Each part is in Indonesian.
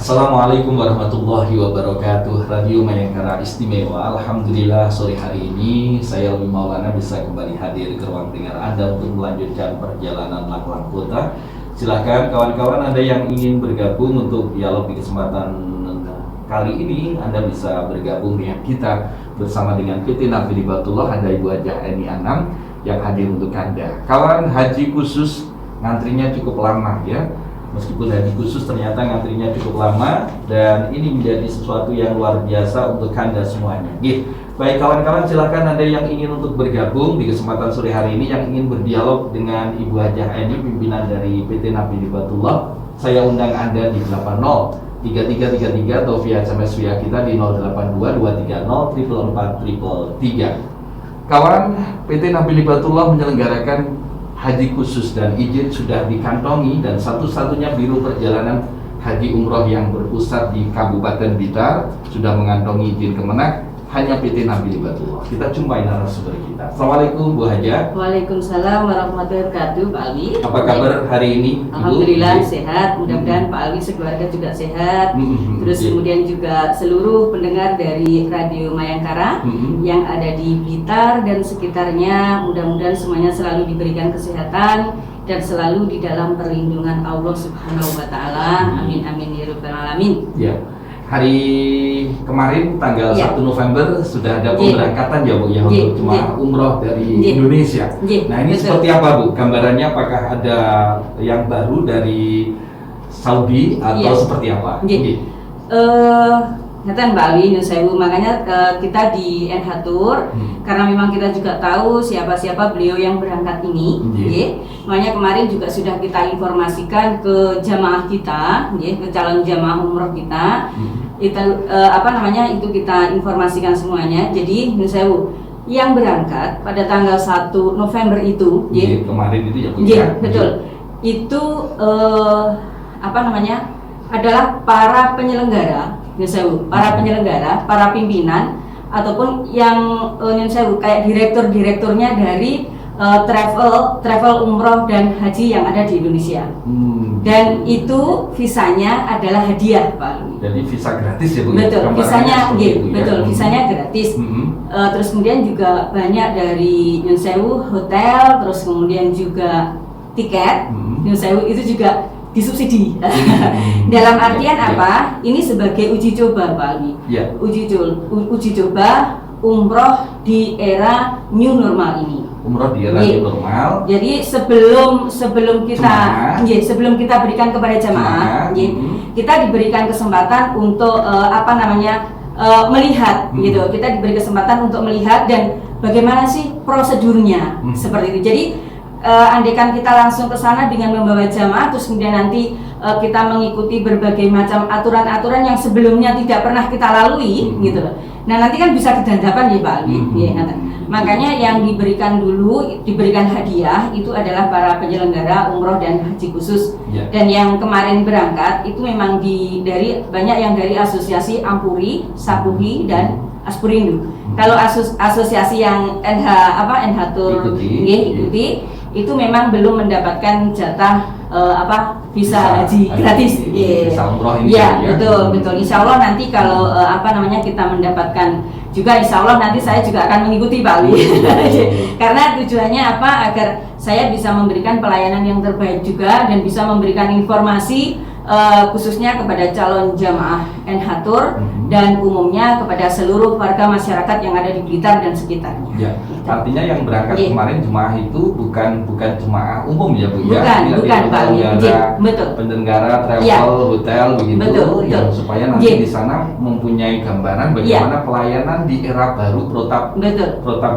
Assalamualaikum warahmatullahi wabarakatuh. Radio Mayangkara Istimewa. Alhamdulillah sore hari ini saya Alwi Maulana bisa kembali hadir ke ruang dengar Anda untuk melanjutkan perjalanan Lang-Lang Kota. Silakan kawan-kawan Anda yang ingin bergabung untuk dialog di kesempatan kali ini, Anda bisa bergabung dengan kita bersama dengan PT Nabi Libatullah. Ada Ibu Hajah Eni Anam yang hadir untuk Anda. Kawan haji khusus ngantrinya cukup lama ya. Meskipun haji khusus ternyata ngantrinya cukup lama, dan ini menjadi sesuatu yang luar biasa untuk Anda semuanya. Baik kawan-kawan, silakan Anda yang ingin untuk bergabung di kesempatan sore hari ini, yang ingin berdialog dengan Ibu Hajah Eni, pimpinan dari PT Nabi Libatullah. Saya undang Anda di 803333 atau via SMS via kita di 0822304443. Kawan, PT Nabi Libatullah menyelenggarakan haji khusus dan izin sudah dikantongi, dan satu-satunya biro perjalanan haji umroh yang berpusat di Kabupaten Blitar sudah mengantongi izin Kemenak, hanya PT Nabi Libatullah. Kita jumpai narasumber kita. Assalamualaikum Bu Hajah. Waalaikumsalam warahmatullahi wabarakatuh, Pak Alwi. Apa kabar hari ini? Alhamdulillah sehat, mudah-mudahan Pak Alwi sekeluarga juga sehat. Terus kemudian juga seluruh pendengar dari Radio Mayangkara yang ada di Blitar dan sekitarnya, mudah-mudahan semuanya selalu diberikan kesehatan dan selalu di dalam perlindungan Allah Subhanahu wa taala. Amin amin ya rabbal alamin. Ya. Hari kemarin tanggal 1 November sudah ada pemberangkatan ya Bu ya untuk jemaah umroh dari Indonesia. Nah ini seperti apa Bu? Gambarannya apakah ada yang baru dari Saudi atau seperti apa? Ngeten Mbak Alwi, Nyun Sewu, makanya kita di NH Tour karena memang kita juga tahu siapa-siapa beliau yang berangkat ini, makanya kemarin juga sudah kita informasikan ke jamaah kita, ke calon jamaah umroh kita, itu itu kita informasikan semuanya. Jadi Nyun Sewu, yang berangkat pada tanggal 1 November itu, kemarin itu ya Bu? Betul, itu adalah para penyelenggara. Para penyelenggara, para pimpinan, ataupun yang kayak direkturnya dari travel umroh dan haji yang ada di Indonesia. Dan itu visanya adalah hadiah, Pak. Jadi visa gratis ya Bu? Betul, visanya visanya gratis. Terus kemudian juga banyak dari Nyun Sewu hotel, terus kemudian juga tiket Nyun Sewu itu juga disubsidi. Dalam artian apa? Ini sebagai uji coba, Pak Ali. Uji coba umroh di era new normal ini. Umroh di era new normal. Jadi sebelum kita berikan kepada jamaah, kita diberikan kesempatan untuk melihat, gitu. Kita diberi kesempatan untuk melihat dan bagaimana sih prosedurnya seperti itu. Jadi andaikan kita langsung ke sana dengan membawa jamaah, terus kemudian nanti kita mengikuti berbagai macam aturan-aturan yang sebelumnya tidak pernah kita lalui, gitu loh. Nah nanti kan bisa kedandapan ya Pak Ali. Makanya yang diberikan hadiah itu adalah para penyelenggara umroh dan haji khusus. Dan yang kemarin berangkat itu memang banyak yang dari asosiasi Ampuri, Sapuhi dan Aspurindo. Kalau asosiasi yang NH Tour ikuti itu memang belum mendapatkan jatah visa haji gratis. Visa umroh ini. Betul. Insya Allah nanti kalau kita mendapatkan juga, insya Allah nanti saya juga akan mengikuti Pak Ali. Karena tujuannya agar saya bisa memberikan pelayanan yang terbaik juga dan bisa memberikan informasi khususnya kepada calon jamaah NH Tour dan umumnya kepada seluruh warga masyarakat yang ada di Blitar dan sekitarnya. Artinya yang berangkat kemarin jemaah itu bukan jemaah umum ya Bu? Bukan Pak. Penyelenggara travel, hotel begitu, yang supaya nanti di sana mempunyai gambaran bagaimana pelayanan di era baru protap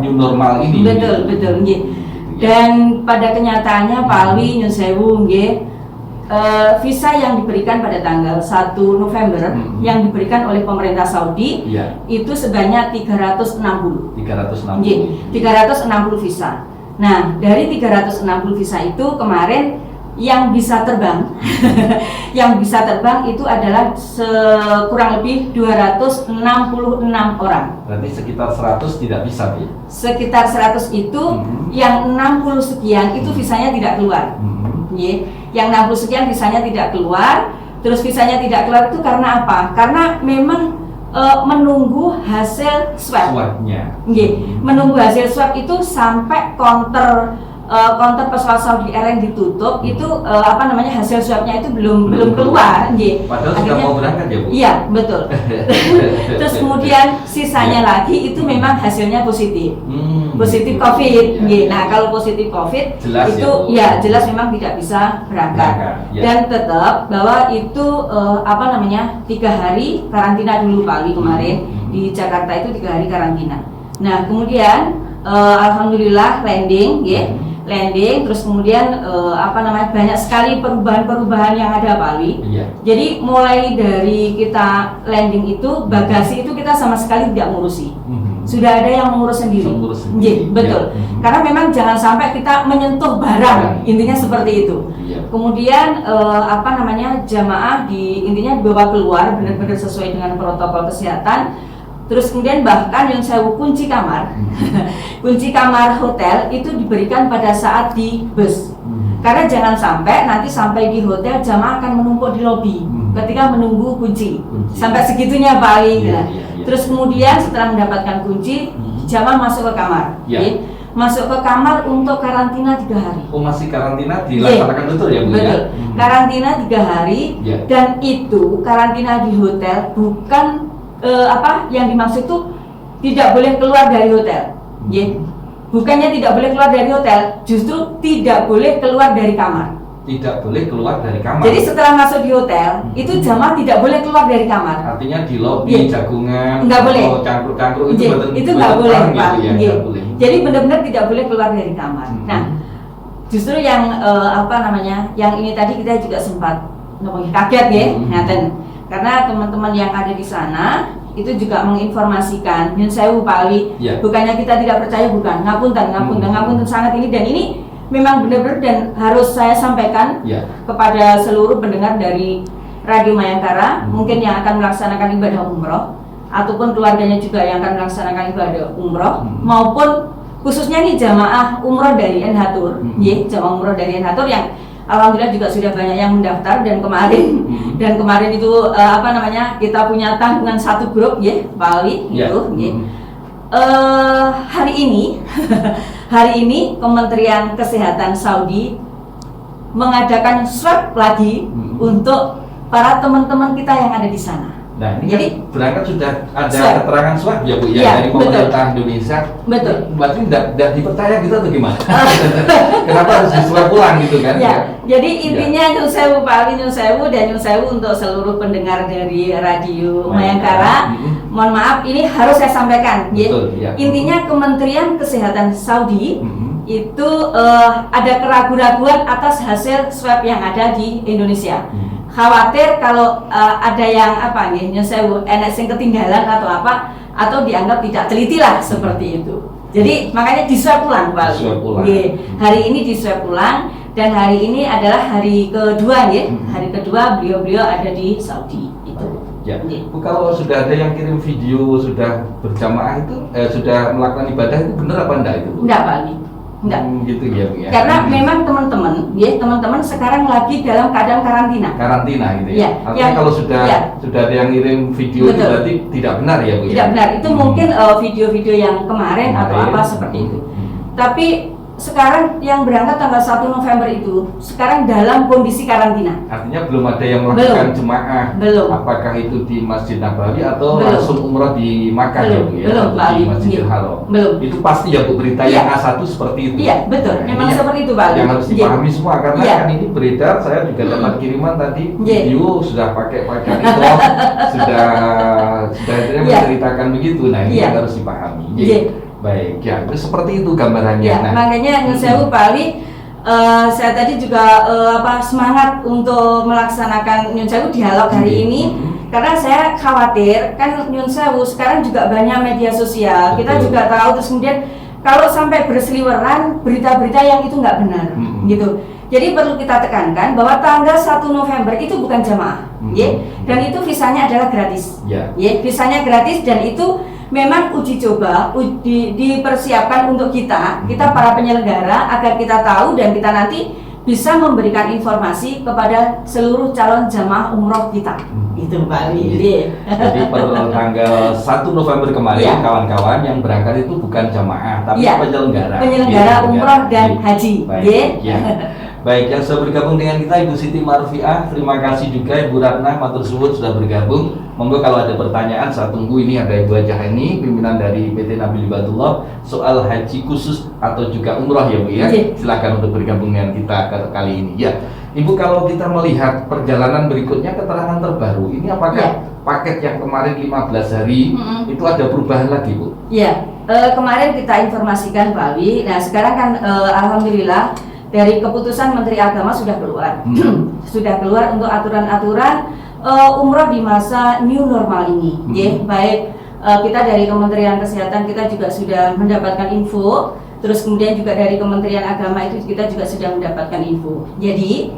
new normal ini. Betul. Dan pada kenyataannya Pak Alwi, Nyun Sewu, visa yang diberikan pada tanggal 1 November yang diberikan oleh pemerintah Saudi itu sebanyak 360 visa. Nah, dari 360 visa itu kemarin yang bisa terbang itu adalah kurang lebih 266 orang. Berarti sekitar 100 tidak bisa ya? Sekitar 100 itu yang 60 sekian itu visanya tidak keluar. Yang 60 sekian visanya tidak keluar. terus visanya tidak keluar itu karena apa? Karena memang menunggu hasil swabnya. Menunggu hasil swab itu sampai counter pesawat Saudi Air yang ditutup itu hasil swabnya itu belum keluar. Padahal sudah mau berangkat ya Bu? Iya betul. Terus kemudian sisanya lagi itu memang hasilnya positif, positif COVID. Nah kalau positif COVID jelas itu jelas memang tidak bisa berangkat. Dan tetap bahwa itu 3 hari karantina dulu Pak kemarin di Jakarta itu 3 hari karantina. Nah kemudian alhamdulillah landing terus kemudian banyak sekali perubahan-perubahan yang ada Pak Ali. Jadi mulai dari kita landing itu bagasi itu kita sama sekali tidak ngurusi. Sudah ada yang mengurus sendiri. Betul. Karena memang jangan sampai kita menyentuh barang, intinya seperti itu. Kemudian jamaah intinya dibawa keluar benar-benar sesuai dengan protokol kesehatan. Terus kemudian bahkan yang saya kunci kamar, kunci kamar hotel itu diberikan pada saat di bus. Karena jangan sampai di hotel jamaah akan menumpuk di lobi ketika menunggu kunci. Sampai segitunya Pak Ali. Terus kemudian setelah mendapatkan kunci, jamaah masuk ke kamar. Masuk ke kamar untuk karantina 3 hari. Oh masih karantina dilaksanakan betul ya Bu? Betul. Karantina 3 hari dan itu karantina di hotel bukan yang dimaksud itu tidak boleh keluar dari hotel. Bukannya tidak boleh keluar dari hotel, justru tidak boleh keluar dari kamar. Tidak boleh keluar dari kamar. Jadi setelah masuk di hotel, itu jamaah tidak boleh keluar dari kamar. Artinya di lobi, jagungan, nggak boleh. Cangkruk-cangkruk itu nggak boleh Pak. Boleh. Jadi benar-benar tidak boleh keluar dari kamar. Nah, justru yang yang ini tadi kita juga sempat kaget ngaten. Karena teman-teman yang ada di sana itu juga menginformasikan Nyun Sewu Pak Ali, bukannya kita tidak percaya, bukan, ngapunten sangat ini, dan ini memang benar-benar dan harus saya sampaikan kepada seluruh pendengar dari Radio Mayangkara, mungkin yang akan melaksanakan ibadah umroh ataupun keluarganya juga yang akan melaksanakan ibadah umroh, maupun khususnya nih jamaah umroh dari Enhatur, jamaah umroh dari Enhatur yang alhamdulillah juga sudah banyak yang mendaftar, dan kemarin itu kita punya tanggungan satu grup Pak Ali hari ini Kementerian Kesehatan Saudi mengadakan swab lagi untuk para teman-teman kita yang ada di sana. Nah ini jadi, kan berangkat sudah ada keterangan swab ya Bu dari pemerintah Indonesia. Betul. Berarti tidak dipercaya gitu atau gimana? Kenapa harus diswab ulang gitu kan? Jadi intinya Nyun Sewu Pak Ali, Nyun Sewu dan Nyun Sewu untuk seluruh pendengar dari Radio Mayangkara. Mohon maaf, ini harus saya sampaikan. Betul, intinya Kementerian Kesehatan Saudi itu ada keraguan-raguan atas hasil swab yang ada di Indonesia. Khawatir kalau ada yang Nyun Sewu enek sing ketinggalan atau dianggap tidak teliti lah seperti itu. Jadi makanya diswab ulang Pak. Hari ini diswab ulang dan hari ini adalah hari kedua hari kedua beliau ada di Saudi itu. Bu, kalau sudah ada yang kirim video sudah berjamaah itu sudah melakukan ibadah itu benar apa enggak itu Bu? Enggak Pak. Enggak. Gitu ya Bu ya. Karena memang teman-teman sekarang lagi dalam keadaan karantina. Karantina gitu ya. Artinya kalau sudah ada yang ngirim video itu berarti tidak benar ya Bu ya. Tidak benar. Itu mungkin video-video yang kemarin atau apa seperti itu. Tapi sekarang yang berangkat tanggal 1 November itu sekarang dalam kondisi karantina. Artinya belum ada yang melakukan jemaah. Belum. Apakah itu di Masjid Nabawi atau langsung umrah di Makkah ya Bu ya? Belum, atau di Masjidil Haram. Belum. Itu pasti ya Bu berita yang A1 seperti itu. Iya, betul. Memang seperti itu Pak. Yang harus dipahami semua karena kan ini beredar, saya juga dapat kiriman tadi video sudah pakai pakaian itu sudah menceritakan begitu. Nah, ini yang harus dipahami. Baik, itu seperti itu gambarannya. Makanya Nyun Sewu Pak Ali, saya tadi juga semangat untuk melaksanakan Nyun Sewu dialog hari ini karena saya khawatir kan Nyun Sewu sekarang juga banyak media sosial. Kita juga tahu, terus kemudian kalau sampai berseliweran berita-berita yang itu nggak benar gitu. Jadi perlu kita tekankan bahwa tanggal 1 November itu bukan jamaah, dan itu visanya adalah gratis, visanya gratis, dan itu memang uji coba dipersiapkan untuk kita para penyelenggara agar kita tahu dan kita nanti bisa memberikan informasi kepada seluruh calon jamaah umroh kita. Itu Pak Willy. Jadi per tanggal 1 November kemarin kawan-kawan yang berangkat itu bukan jamaah tapi penyelenggara umroh dan haji. Baik, baik, yang sudah bergabung dengan kita Ibu Siti Marfiah, terima kasih juga Ibu Ratna matur suwun sudah bergabung. Monggo kalau ada pertanyaan saya tunggu. Ini ada Ibu Hajah ini pimpinan dari PT Nabil Hibatullah soal haji khusus atau juga umroh ya Bu ya. Silakan untuk bergabung dengan kita kali ini ya. Ibu, kalau kita melihat perjalanan berikutnya keterangan terbaru ini apakah paket yang kemarin 15 hari itu ada perubahan lagi Bu? Iya, kemarin kita informasikan Pak Wi. Nah sekarang kan alhamdulillah dari keputusan Menteri Agama sudah keluar, sudah keluar untuk aturan-aturan umroh di masa new normal ini. Baik kita dari Kementerian Kesehatan kita juga sudah mendapatkan info, terus kemudian juga dari Kementerian Agama itu kita juga sudah mendapatkan info. Jadi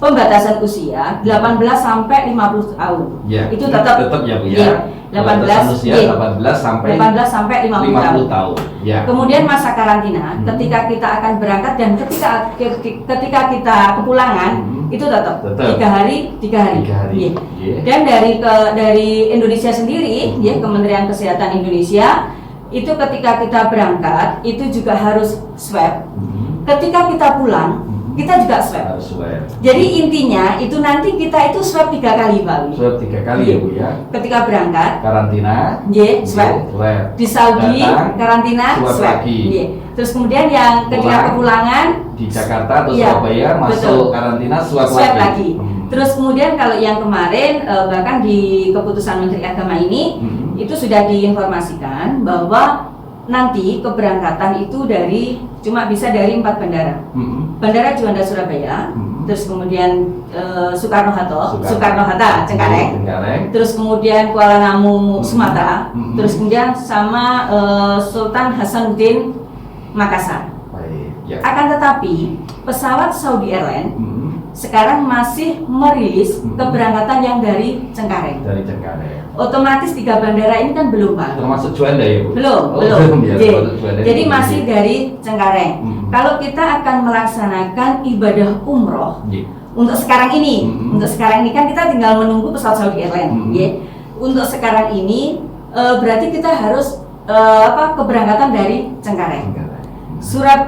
pembatasan usia 18 sampai 50 tahun itu tetap ya Bu ya. 18 sampai 50 tahun. Ya. Kemudian masa karantina ketika kita akan berangkat dan ketika kita kepulangan itu tetap 3 hari. Dan dari Indonesia sendiri Kementerian Kesehatan Indonesia itu ketika kita berangkat itu juga harus swab. Ketika kita pulang kita juga swab. Jadi intinya itu nanti kita itu swab 3 kali Pak. Swab 3 kali ya Bu ya. Ketika berangkat karantina, swab. Di Saudi karantina, swab. Terus kemudian yang ketika kepulangan di Jakarta atau Surabaya masuk karantina, swab lagi. Terus kemudian kalau yang kemarin bahkan di keputusan Menteri Agama ini itu sudah diinformasikan bahwa nanti keberangkatan itu cuma bisa dari 4 bandara. Bandara Juanda Surabaya, terus kemudian Soekarno-Hatta Cengkareng, terus kemudian Kuala Namu Sumatera, terus kemudian sama Sultan Hasanuddin Makassar. Akan tetapi pesawat Saudi Airlines sekarang masih merilis keberangkatan yang dari Cengkareng. Otomatis 3 bandara ini kan belum Pak. Termasuk Juanda ya Bu? Belum. Jadi masih dari Cengkareng. Kalau kita akan melaksanakan ibadah umroh untuk sekarang ini, kan kita tinggal menunggu pesawat Saudi Airlines. Untuk sekarang ini berarti kita harus keberangkatan dari Cengkareng.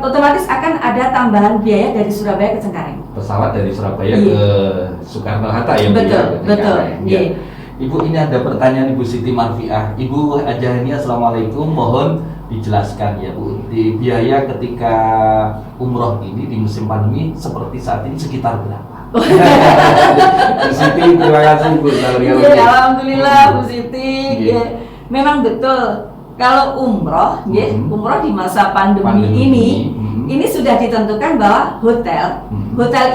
Otomatis akan ada tambahan biaya dari Surabaya ke Cengkareng. Pesawat dari Surabaya ke Soekarno-Hatta ya Bu? Betul. Ibu, ini ada pertanyaan Ibu Siti Marfiah. Ibu Hajah ini assalamualaikum, mohon dijelaskan ya Bu, di biaya ketika umroh ini di musim pandemi seperti saat ini sekitar berapa? Bu Siti, terima kasih Bu. Alhamdulillah Bu Siti. Memang betul. Kalau umroh di masa pandemi ini sudah ditentukan bahwa hotel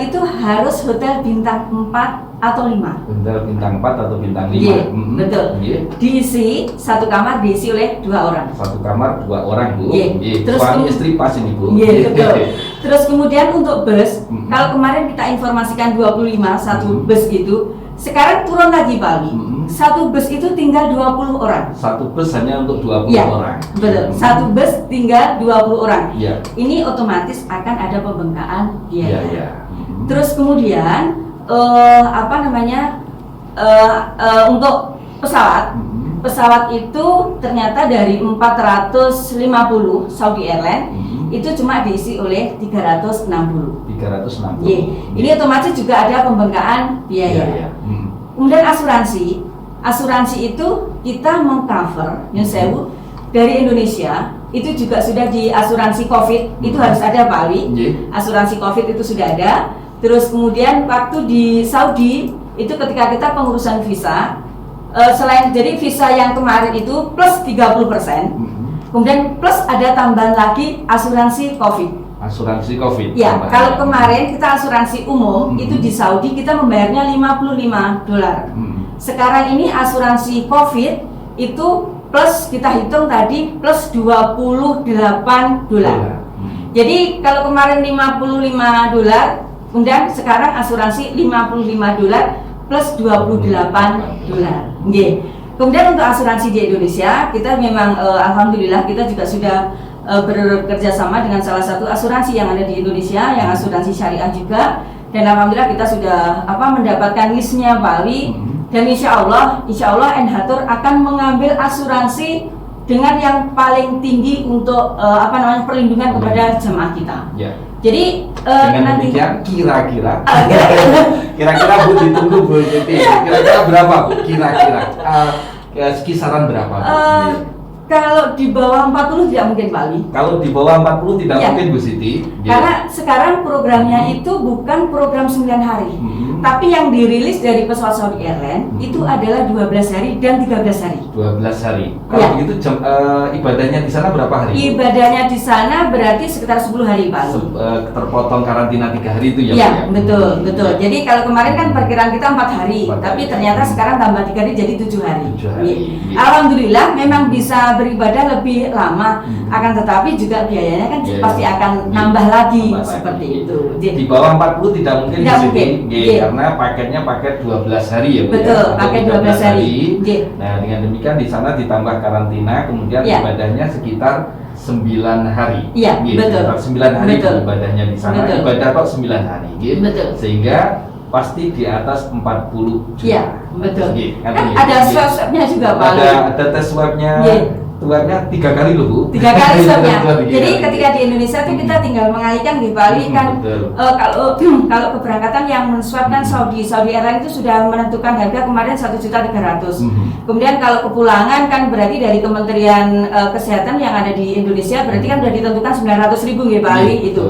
itu harus hotel bintang 4 atau 5. Hotel bintang 4 atau bintang 5. Betul. Diisi satu kamar diisi oleh 2 orang. Satu kamar 2 orang Bu. Terus suami istri pas ini Bu. Betul. Terus kemudian untuk bus, kalau kemarin kita informasikan 25 satu bus gitu, sekarang turun lagi Pak Wi. Satu bus itu tinggal 20 orang. Satu bus hanya untuk 20 orang. Betul. Satu bus tinggal 20 orang. Ini otomatis akan ada pembengkakan biaya. Terus kemudian untuk pesawat itu ternyata dari 450 Saudi Airlines itu cuma diisi oleh 360. Ini otomatis juga ada pembengkakan biaya. Kemudian asuransi itu kita mengcover Sewu dari Indonesia itu juga sudah di asuransi COVID itu harus ada Pak Ali. Asuransi COVID itu sudah ada. Terus kemudian waktu di Saudi itu ketika kita pengurusan visa selain jadi visa yang kemarin itu plus 30%, kemudian plus ada tambahan lagi asuransi COVID. Ya, kalau kemarin kita asuransi umum itu di Saudi kita membayarnya $55. Sekarang ini asuransi COVID itu plus kita hitung tadi plus $28. Jadi kalau kemarin $55, kemudian sekarang asuransi $55 plus $28. Kemudian untuk asuransi di Indonesia kita memang alhamdulillah kita juga sudah bekerja sama dengan salah satu asuransi yang ada di Indonesia, yang asuransi syariah juga. Dan alhamdulillah kita sudah mendapatkan listnya Pak Ali. Dan insya Allah Enhatur akan mengambil asuransi dengan yang paling tinggi untuk perlindungan kepada jemaah kita. Ya. Jadi dengan nanti demikian kira-kira Bu ditunggu Bu Siti. Kira-kira berapa Bu? Kira-kira kisaran berapa Bu? Kalau di bawah 40 tidak mungkin Pak Ali. Kalau di bawah 40 tidak mungkin Bu Siti. Karena sekarang programnya itu bukan program 9 hari. Tapi yang dirilis dari pesawat Saudi Airlines itu adalah 12 hari dan 13 hari. 12 hari. Kalau begitu ibadahnya di sana berapa hari? Ibadahnya di sana berarti sekitar 10 hari Pak Ali. Terpotong karantina 3 hari itu ya? Iya, betul. Jadi kalau kemarin kan perkiraan kita 4 hari, tapi ternyata sekarang tambah 3 hari jadi 7 hari. 7 hari. Alhamdulillah memang bisa beribadah lebih lama, akan tetapi juga biayanya kan pasti akan nambah lagi seperti itu. Di bawah 40 tidak mungkin tidak mungkin. Karena paketnya paket 12 hari ya Bu. Betul, paket 12 hari. Nah, dengan demikian di sana ditambah karantina, kemudian ibadahnya sekitar 9 hari. Iya, betul. 9 hari ibadahnya di sana. Betul. Ibadah kok 9 hari gitu. Betul. Sehingga pasti di atas 40 juta. Iya, betul. Kan ada swab-swabnya juga Pak. Ada tes swabnya. Swabnya 3 kali loh Bu. 3 kali swabnya. Jadi ketika di Indonesia itu kita tinggal mengalihkan di Bali kan kalau keberangkatan yang men-swab kan Saudi Airlines itu sudah menentukan harga kemarin 1.300.000. Kemudian kalau kepulangan kan berarti dari Kementerian Kesehatan yang ada di Indonesia berarti kan sudah ditentukan 900.000 di Bali itu.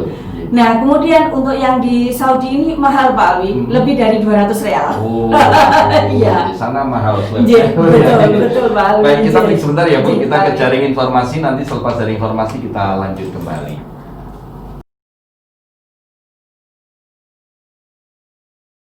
Nah, kemudian untuk yang di Saudi ini mahal Pak Ali, lebih dari 200 real. Iya. Di sana mahal. Betul Pak Ali. Baik, kita break sebentar ya Bu, kita ke jaring informasi, nanti selepas dari informasi kita lanjut kembali.